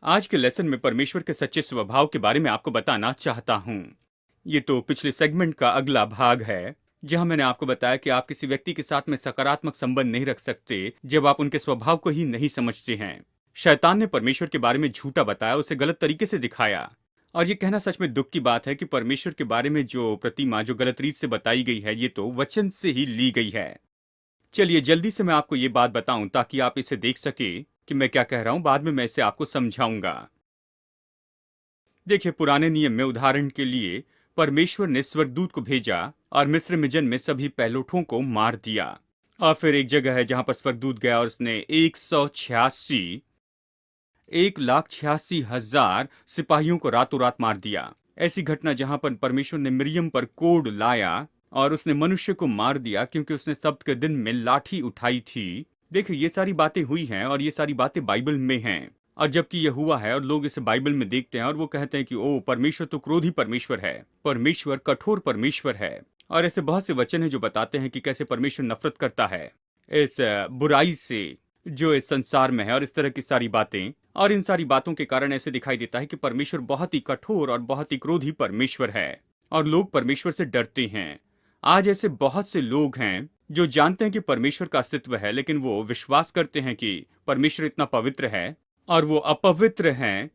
आज के लेसन में परमेश्वर के सच्चे स्वभाव के बारे में आपको बताना चाहता हूँ। ये तो पिछले सेगमेंट का अगला भाग है, जहाँ मैंने आपको बताया कि आप किसी व्यक्ति के साथ में सकारात्मक संबंध नहीं रख सकते जब आप उनके स्वभाव को ही नहीं समझते हैं। शैतान ने परमेश्वर के बारे में झूठा बताया, उसे गलत तरीके से दिखाया। और ये कहना सच में दुख की बात है कि परमेश्वर के बारे में जो प्रतिमा जो गलत रीत से बताई गई है, ये तो वचन से ही ली गई है। चलिए जल्दी से मैं आपको ये बात बताऊं ताकि आप इसे देख सके कि मैं क्या कह रहा हूं। बाद में मैं इसे आपको समझाऊंगा। देखिए, पुराने नियम में उदाहरण के लिए परमेश्वर ने स्वर्गदूत को भेजा और मिस्र में जन्मे सभी पहलौठों को मार दिया। और फिर एक जगह है जहां पर स्वर्गदूत गया और उसने 1,86,000 सिपाहियों को रातों रात मार दिया। ऐसी घटना जहां पर परमेश्वर ने मिरियम पर कोड लाया और उसने मनुष्य को मार दिया क्योंकि उसने सब्त के दिन में लाठी उठाई थी। देखिए, ये सारी बातें हुई हैं और ये सारी बातें बाइबल में हैं। और जबकि ये हुआ है और लोग इसे बाइबल में देखते हैं और वो कहते हैं कि ओ, परमेश्वर तो क्रोधी परमेश्वर है, परमेश्वर कठोर परमेश्वर है। और ऐसे बहुत से वचन हैं जो बताते हैं कि कैसे परमेश्वर नफरत करता है इस बुराई से जो इस संसार में है, और इस तरह की सारी बातें। और इन सारी बातों के कारण ऐसे दिखाई देता है कि परमेश्वर बहुत ही कठोर और बहुत ही क्रोधी परमेश्वर है और लोग परमेश्वर से डरते हैं। आज ऐसे बहुत से लोग हैं जो जानते हैं कि परमेश्वर का अस्तित्व है, लेकिन वो विश्वास करते हैं कि परमेश्वर इतना पवित्र है और वो अपवित्र हैं,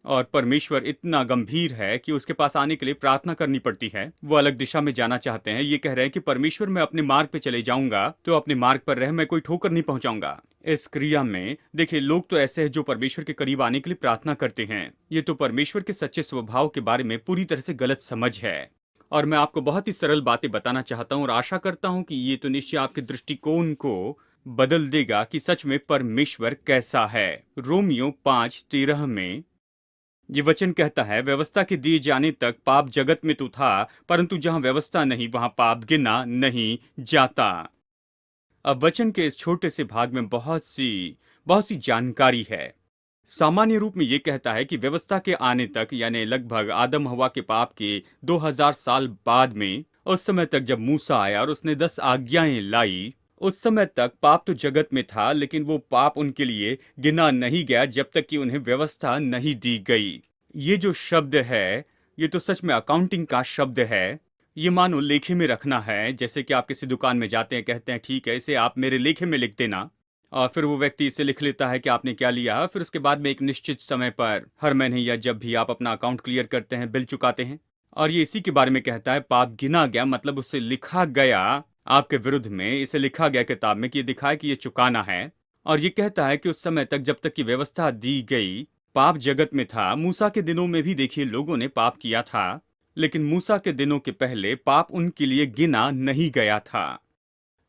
और परमेश्वर इतना गंभीर है कि उसके पास आने के लिए प्रार्थना करनी पड़ती है। वो अलग दिशा में जाना चाहते हैं। ये कह रहे हैं कि परमेश्वर, मैं अपने मार्ग पे चले जाऊंगा तो अपने मार्ग पर रह, मैं कोई ठोकर नहीं पहुंचाऊंगा। इस क्रिया में देखिए, लोग तो ऐसे हैं जो परमेश्वर के करीब आने के लिए प्रार्थना करते हैं। ये तो परमेश्वर के सच्चे स्वभाव के बारे में पूरी तरह से गलत समझ है। और मैं आपको बहुत ही सरल बातें बताना चाहता हूँ और आशा करता हूँ कि ये तो निश्चय आपके दृष्टिकोण को बदल देगा कि सच में परमेश्वर कैसा है। रोमियो 5:13 में ये वचन कहता है, व्यवस्था के दिए जाने तक पाप जगत में तो था, परंतु जहां व्यवस्था नहीं वहां पाप गिना नहीं जाता। अब वचन के इस छोटे से भाग में बहुत सी जानकारी है। सामान्य रूप में ये कहता है कि व्यवस्था के आने तक, यानी लगभग आदम हवा के पाप के 2000 साल बाद में, उस समय तक जब मूसा आया और उसने 10 आज्ञाएं लाई, उस समय तक पाप तो जगत में था, लेकिन वो पाप उनके लिए गिना नहीं गया जब तक कि उन्हें व्यवस्था नहीं दी गई। ये जो शब्द है, ये तो सच में अकाउंटिंग का शब्द है। ये मानो लेखे में रखना है। जैसे कि आप किसी दुकान में जाते हैं, कहते हैं ठीक है, इसे आप मेरे लेखे में लिख देना। और फिर वो व्यक्ति इसे लिख लेता है कि आपने क्या लिया। फिर उसके बाद में एक निश्चित समय पर हर महीने या जब भी आप अपना अकाउंट क्लियर करते हैं, बिल चुकाते हैं। और ये इसी के बारे में कहता है, पाप गिना गया मतलब उसे लिखा गया आपके विरुद्ध में। इसे लिखा गया किताब में कि ये दिखाए कि ये चुकाना है। और ये कहता है कि उस समय तक जब तक की व्यवस्था दी गई, पाप जगत में था। मूसा के दिनों में भी देखिए लोगों ने पाप किया था, लेकिन मूसा के दिनों के पहले पाप उनके लिए गिना नहीं गया था।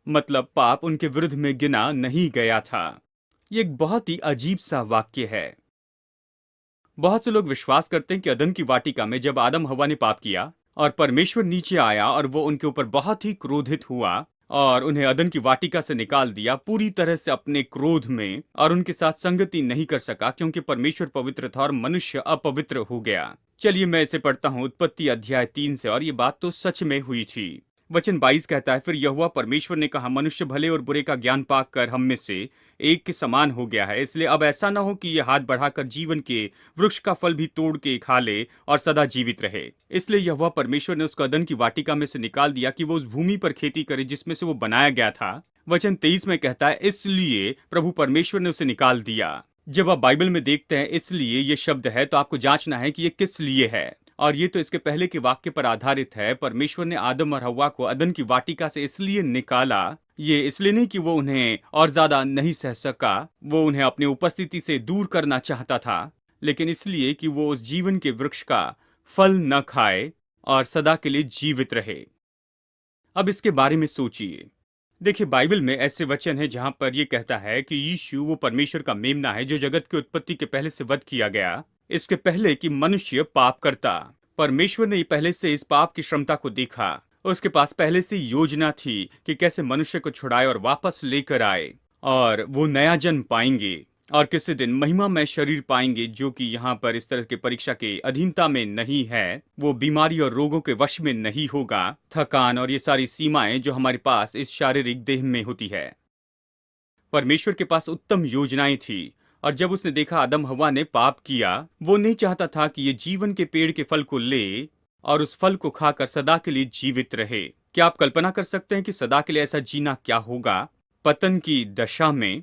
मतलब पाप उनके विरुद्ध में गिना नहीं गया था। ये एक बहुत ही अजीब सा वाक्य है। बहुत से लोग विश्वास करते हैं कि अदन की वाटिका में जब आदम हवा ने पाप किया और परमेश्वर नीचे आया और वो उनके ऊपर बहुत ही क्रोधित हुआ और उन्हें अदन की वाटिका से निकाल दिया पूरी तरह से अपने क्रोध में, और उनके साथ संगति नहीं कर सका क्योंकि परमेश्वर पवित्र था और मनुष्य अपवित्र हो गया। चलिए मैं इसे पढ़ता हूँ, उत्पत्ति अध्याय 3 से, और ये बात तो सच में हुई थी। वचन 22 कहता है, फिर यहोवा परमेश्वर ने कहा, मनुष्य भले और बुरे का ज्ञान पाकर हम में से एक के समान हो गया है, इसलिए अब ऐसा ना हो कि ये हाथ बढ़ाकर जीवन के वृक्ष का फल भी तोड़ के खा ले और सदा जीवित रहे। इसलिए यहोवा परमेश्वर ने उसको अदन की वाटिका में से निकाल दिया कि वो उस भूमि पर खेती करे जिसमें से वो बनाया गया था। वचन 23 में कहता है, इसलिए प्रभु परमेश्वर ने उसे निकाल दिया। जब आप बाइबल में देखते हैं इसलिए ये शब्द है, तो आपको जांचना है कि ये किस लिए है। और ये तो इसके पहले के वाक्य पर आधारित है। परमेश्वर ने आदम और हव्वा को अदन की वाटिका से इसलिए निकाला, ये इसलिए नहीं कि वो उन्हें और ज्यादा नहीं सह सका, वो उन्हें अपनी उपस्थिति से दूर करना चाहता था, लेकिन इसलिए कि वो उस जीवन के वृक्ष का फल न खाए और सदा के लिए जीवित रहे। अब इसके बारे में सोचिए। देखिए, बाइबल में ऐसे वचन है जहां पर यह कहता है कि यीशु वो परमेश्वर का मेमना है जो जगत की उत्पत्ति के पहले से वध किया गया, इसके पहले कि मनुष्य पाप करता। परमेश्वर ने पहले से इस पाप की क्षमता को देखा। उसके पास पहले से योजना थी कि कैसे मनुष्य को छुड़ाए और वापस लेकर आए, और वो नया जन्म पाएंगे और किसी दिन महिमामय शरीर पाएंगे जो कि यहाँ पर इस तरह के परीक्षा के अधीनता में नहीं है। वो बीमारी और रोगों के वश में नहीं होगा, थकान और ये सारी सीमाएं जो हमारे पास इस शारीरिक देह में होती है। परमेश्वर के पास उत्तम योजनाएं थी और जब उसने देखा आदम हवा ने पाप किया, वो नहीं चाहता था कि ये जीवन के पेड़ के फल को ले और उस फल को खाकर सदा के लिए जीवित रहे। क्या आप कल्पना कर सकते हैं कि सदा के लिए ऐसा जीना क्या होगा? पतन की दशा में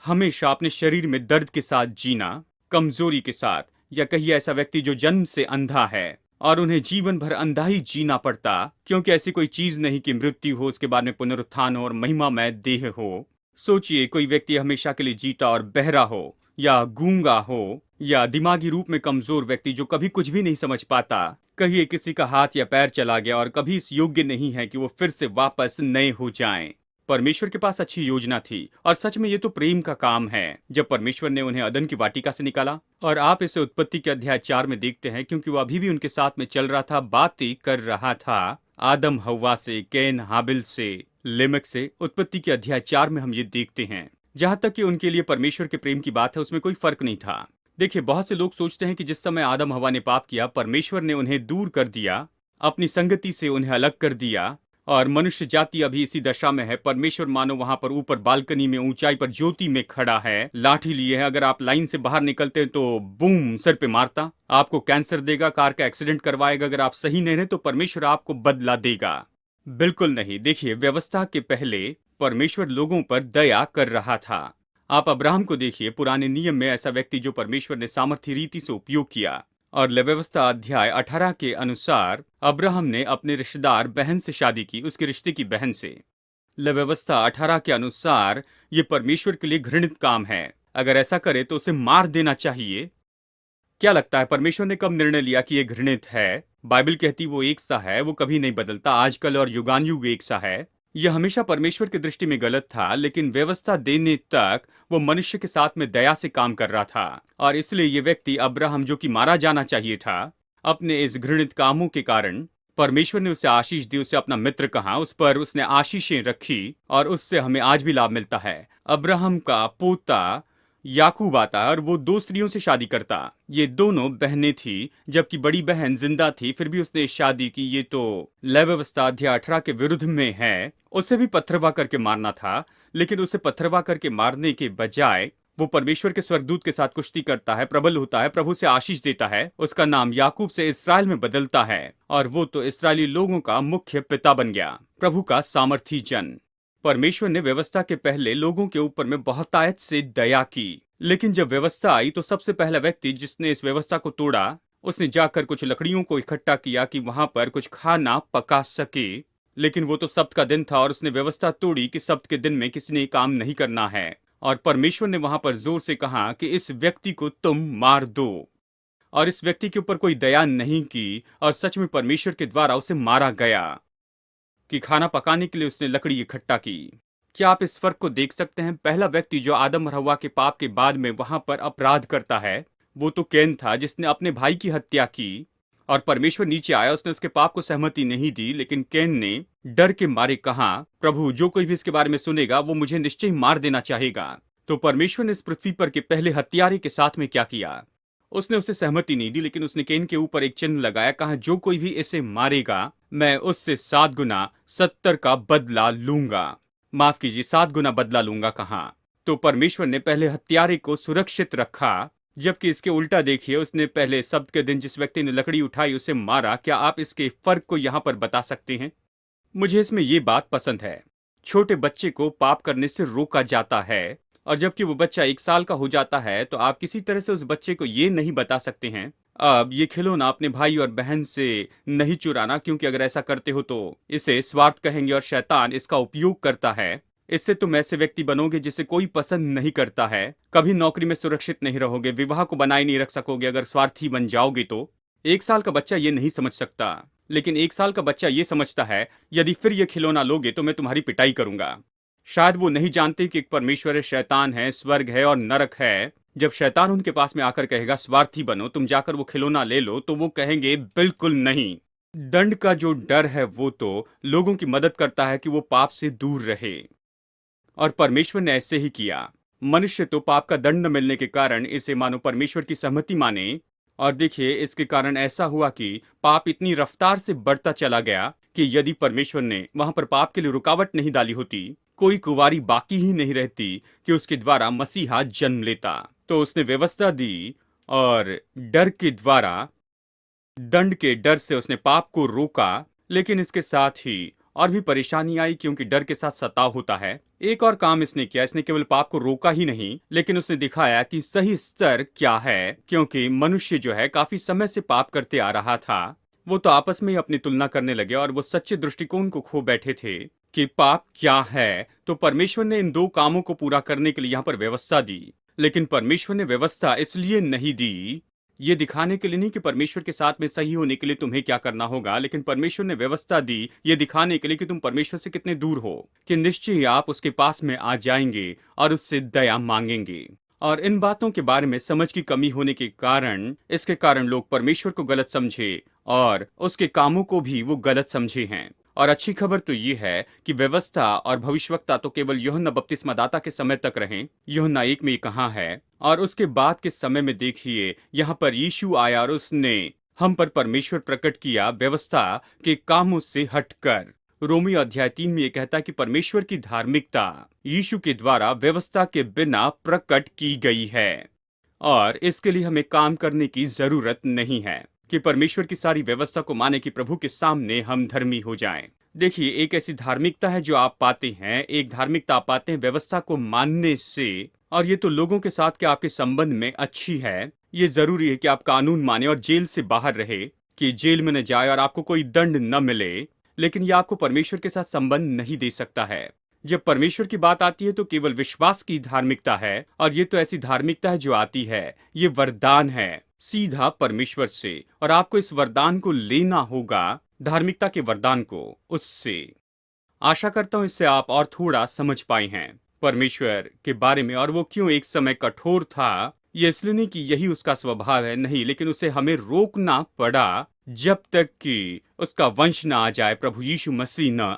हमेशा अपने शरीर में दर्द के साथ जीना, कमजोरी के साथ, या कहिए ऐसा व्यक्ति जो जन्म से अंधा है और उन्हें जीवन भर अंधा ही जीना पड़ता, क्योंकि ऐसी कोई चीज नहीं कि मृत्यु हो, उसके बाद में पुनरुत्थान हो और महिमामय देह हो। सोचिए, कोई व्यक्ति हमेशा के लिए जीता और बहरा हो या गूंगा हो या दिमागी रूप में कमजोर व्यक्ति जो कभी कुछ भी नहीं समझ पाता, कहिए किसी का हाथ या पैर चला गया और कभी इस योग्य नहीं है कि वो फिर से वापस नए हो जाएं। परमेश्वर के पास अच्छी योजना थी और सच में ये तो प्रेम का काम है जब परमेश्वर ने उन्हें अदन की वाटिका से निकाला। और आप इसे उत्पत्ति के अध्याय 4 में देखते हैं, क्योंकि वो अभी भी उनके साथ में चल रहा था, बातें कर रहा था आदम हव्वा से, कैन हाबिल से, लेमेक से। उत्पत्ति के अध्याय 4 में हम ये देखते हैं। जहां तक कि उनके लिए परमेश्वर के प्रेम की बात है, उसमें कोई फर्क नहीं था। देखिए, बहुत से लोग सोचते हैं कि जिस समय आदम हव्वा ने पाप किया, परमेश्वर ने उन्हें दूर कर दिया, अपनी संगति से उन्हें अलग कर दिया और मनुष्य जाति अभी इसी दशा में है। परमेश्वर मानो वहां पर ऊपर बालकनी में ऊंचाई पर ज्योति में खड़ा है, लाठी लिए है। अगर आप लाइन से बाहर निकलते हैं तो बूम, सिर पे मारता, आपको कैंसर देगा, कार का एक्सीडेंट करवाएगा। अगर आप सही नहीं रहे तो परमेश्वर आपको बदला देगा। बिल्कुल नहीं। देखिए, व्यवस्था के पहले परमेश्वर लोगों पर दया कर रहा था। आप अब्राहम को देखिए, पुराने नियम में ऐसा व्यक्ति जो परमेश्वर ने सामर्थ्य रीति से उपयोग किया। और व्यवस्था अध्याय 18 के अनुसार अब्राहम ने अपने रिश्तेदार बहन से शादी की, उसके रिश्ते की बहन से। व्यवस्था 18 के अनुसार ये परमेश्वर के लिए घृणित काम है। अगर ऐसा करे तो उसे मार देना चाहिए। क्या लगता है परमेश्वर ने कब निर्णय लिया कि ये घृणित है? बाइबल कहती वो एक सा है, वो कभी नहीं बदलता, आजकल और युगानुयुग एक सा है। यह हमेशा परमेश्वर की दृष्टि में गलत था, लेकिन व्यवस्था देने तक वो मनुष्य के साथ में दया से काम कर रहा था। और इसलिए ये व्यक्ति अब्राहम, जो कि मारा जाना चाहिए था, अपने इस घृणित कामों के कारण परमेश्वर ने उसे आशीष दी, उसे अपना मित्र कहा, उस पर उसने आशीषें रखी और उससे हमें आज भी लाभ मिलता है। अब्राहम का पोता याकूब आता है और वो 2 स्त्रियों से शादी करता। ये दोनों बहनें थी, जबकि बड़ी बहन जिंदा थी, फिर भी उसने शादी की। ये तो लय व्यवस्था अध्याय 18 के विरुद्ध में है। उसे भी पत्थरवा करके मारना था, लेकिन उसे पत्थरवा करके मारने के बजाय वो परमेश्वर के स्वर्गदूत के साथ कुश्ती करता है, प्रबल होता है, प्रभु से आशीष देता है, उसका नाम याकूब से इसराइल में बदलता है और वो तो इसराइली लोगों का मुख्य पिता बन गया, प्रभु का सामर्थी जन। परमेश्वर ने व्यवस्था के पहले लोगों के ऊपर में बहुतायत से दया की, लेकिन जब व्यवस्था आई तो सबसे पहला व्यक्ति जिसने इस व्यवस्था को तोड़ा, उसने जाकर कुछ लकड़ियों को इकट्ठा किया कि वहां पर कुछ खाना पका सके। लेकिन वो तो सब्त का दिन था और उसने व्यवस्था तोड़ी कि सब्त के दिन में किसी ने काम नहीं करना है। और परमेश्वर ने वहां पर जोर से कहा कि इस व्यक्ति को तुम मार दो, और इस व्यक्ति के ऊपर कोई दया नहीं की और सच में परमेश्वर के द्वारा उसे मारा गया कि खाना पकाने के लिए उसने लकड़ी इकट्ठा की। क्या आप इस फर्क को देख सकते हैं? पहला व्यक्ति जो आदम और हव्वा के पाप के बाद में वहां पर अपराध करता है, वो तो कैन था, जिसने अपने भाई की हत्या की। और परमेश्वर नीचे आया, उसने उसके पाप को सहमति नहीं दी, लेकिन कैन ने डर के मारे कहा, प्रभु, जो कोई भी इसके बारे में सुनेगा वो मुझे निश्चय मार देना चाहेगा। तो परमेश्वर ने इस पृथ्वी पर के पहले हत्यारे के साथ में क्या किया? उसने उसे सहमति नहीं दी, लेकिन उसने कैन के ऊपर एक चिन्ह लगाया, कहा, जो कोई भी इसे मारेगा मैं उससे 7 गुना 70 का बदला लूंगा। माफ कीजिए, 7 गुना बदला लूंगा कहा। तो परमेश्वर ने पहले हत्यारे को सुरक्षित रखा, जबकि इसके उल्टा देखिए, उसने पहले सब्त के दिन जिस व्यक्ति ने लकड़ी उठाई उसे मारा। क्या आप इसके फर्क को यहाँ पर बता सकते हैं? मुझे इसमें ये बात पसंद है, छोटे बच्चे को पाप करने से रोका जाता है, और जबकि वो बच्चा 1 साल का हो जाता है तो आप किसी तरह से उस बच्चे को ये नहीं बता सकते हैं अब ये खिलौना अपने भाई और बहन से नहीं चुराना, क्योंकि अगर ऐसा करते हो तो इसे स्वार्थ कहेंगे और शैतान इसका उपयोग करता है। इससे तुम ऐसे व्यक्ति बनोगे जिसे कोई पसंद नहीं करता है, कभी नौकरी में सुरक्षित नहीं रहोगे, विवाह को बनाए नहीं रख सकोगे अगर स्वार्थी बन जाओगे तो। 1 साल का बच्चा ये नहीं समझ सकता, लेकिन 1 साल का बच्चा ये समझता है, यदि फिर ये खिलौना लोगे तो मैं तुम्हारी पिटाई करूंगा। शायद वो नहीं जानते कि एक परमेश्वर है, शैतान है, स्वर्ग है और नरक है। जब शैतान उनके पास में आकर कहेगा स्वार्थी बनो, तुम जाकर वो खिलौना ले लो, तो वो कहेंगे बिल्कुल नहीं। दंड का जो डर है वो तो लोगों की मदद करता है कि वो पाप से दूर रहे, और परमेश्वर ने ऐसे ही किया। मनुष्य तो पाप का दंड न मिलने के कारण इसे मानो परमेश्वर की सहमति माने, और देखिए इसके कारण ऐसा हुआ कि पाप इतनी रफ्तार से बढ़ता चला गया कि यदि परमेश्वर ने वहां पर पाप के लिए रुकावट नहीं डाली होती, कोई कुंवारी बाकी ही नहीं रहती कि उसके द्वारा मसीहा जन्म लेता। तो उसने व्यवस्था दी और डर के द्वारा, दंड के डर से उसने पाप को रोका। लेकिन इसके साथ ही और भी परेशानी आई, क्योंकि डर के साथ सताव होता है। एक और काम इसने किया, इसने केवल पाप को रोका ही नहीं, लेकिन उसने दिखाया कि सही स्तर क्या है। क्योंकि मनुष्य जो है काफी समय से पाप करते आ रहा था, वो तो आपस में ही अपनी तुलना करने लगे और वो सच्चे दृष्टिकोण को खो बैठे थे कि पाप क्या है। तो परमेश्वर ने इन दो कामों को पूरा करने के लिए यहाँ पर व्यवस्था दी। लेकिन परमेश्वर ने व्यवस्था इसलिए नहीं दी, ये दिखाने के लिए नहीं कि परमेश्वर के साथ में सही होने के लिए तुम्हें क्या करना होगा, लेकिन परमेश्वर ने व्यवस्था दी ये दिखाने के लिए कि तुम परमेश्वर से कितने दूर हो, कि निश्चय ही आप उसके पास में आ जाएंगे और उससे दया मांगेंगे। और इन बातों के बारे में समझ की कमी होने के कारण, इसके कारण लोग परमेश्वर को गलत समझे और उसके कामों को भी वो गलत समझे हैं। और अच्छी खबर तो ये है कि व्यवस्था और भविष्यवक्ता तो केवल यूहन्ना बपतिस्मादाता के समय तक रहे। यूहन्ना 1 में ये कहा है। और उसके बाद के समय में देखिए, यहाँ पर यीशु आया और उसने हम पर परमेश्वर प्रकट किया व्यवस्था के कामों से हटकर। रोमी अध्याय 3 में ये कहता है कि परमेश्वर की धार्मिकता यीशु के द्वारा व्यवस्था के बिना प्रकट की गई है और इसके लिए हमें काम करने की जरूरत नहीं है कि परमेश्वर की सारी व्यवस्था को माने कि प्रभु के सामने हम धर्मी हो जाएं। देखिए, एक ऐसी धार्मिकता है जो आप पाते हैं, एक धार्मिकता आप पाते हैं व्यवस्था को मानने से। और ये तो लोगों के साथ के आपके संबंध में अच्छी है। ये जरूरी है कि आप कानून माने और जेल से बाहर रहे, कि जेल में न जाए और आपको कोई दंड न मिले। लेकिन ये आपको परमेश्वर के साथ संबंध नहीं दे सकता है। जब परमेश्वर की बात आती है तो केवल विश्वास की धार्मिकता है, और ये तो ऐसी धार्मिकता है जो आती है, ये वरदान है सीधा परमेश्वर से, और आपको इस वरदान को लेना होगा, धार्मिकता के वरदान को उससे। आशा करता हूं इससे आप और थोड़ा समझ पाए हैं परमेश्वर के बारे में, और वो क्यों एक समय कठोर था। ये इसलिए नहीं कि यही उसका स्वभाव है, नहीं, लेकिन उसे हमें रोकना पड़ा जब तक कि उसका वंश न आ जाए, प्रभु यीशु मसीह न